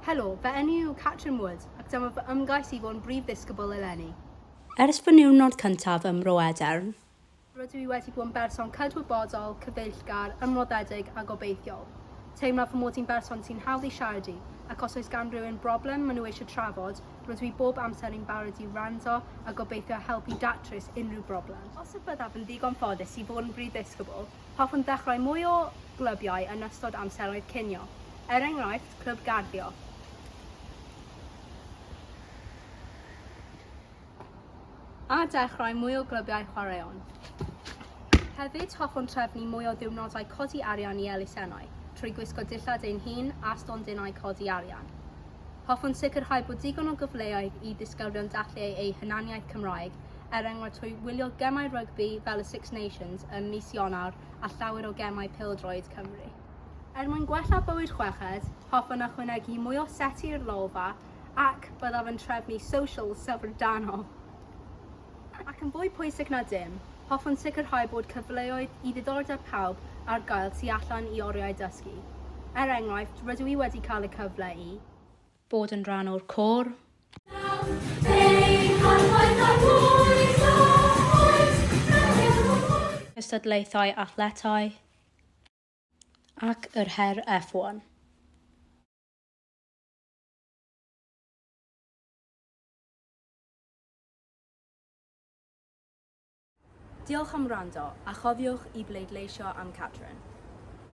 Helo, fy enw yw Catrin ac dyma fy ymgais i fod yn brif ddisgybl eleni. Ers fy niwnod cyntaf ym Mro Edern, Rydw i wedi bod yn berson cydwybodol, cyfeillgar, ymroddedig a gobeithiol. Teimlo fy mod i'n berson sy'n hawdd i siarad i, ac os oes gan rhywun broblem maen nhw eisiau trafod, rydw i bob amser yn barod i rando a gobeithio helpu datrys unrhyw broblem. Os y byddaf yn ddigon ffodus i fod yn brif ddisgybl, hoffwn dechrau mwy o glybiau yn ystod amseroedd cinio. Enghraifft, clwb garddio. A dechrau mwy o glybiau chwaraeon. Hefyd, hoffwn trefnu mwy o ddiwrnodau codi arian i elusennau, trwy gwisgo dillad ein hun a stondinau codi arian. Hoffwn sicrhau bod digon o gyfleoedd i ddisgyblion dallu eu hunaniaeth Cymraeg, enghraifft trwy wylio gemau rygbi fel y Six Nations ym mis Ionawr a llawer o gemau pêl-droed Cymru. Mwyn gwella bywyd chweched, hoffwn ychwanegu mwy o seti i'r lolfa ac byddaf yn trefnu socials syfrdanol. Ac yn fwy pwysig na dim, hoffwn sicrhau bod cyfleoedd i ddiddordeb pawb ar gael tu allan i oriau dysgu. Enghraifft, rydw i wedi cael y cyfle i bod yn rhan o'r côr, cystadlaethau athletau ac yr her F1. Diolch am wrando a chofiwch i bleidleisio am Catrin.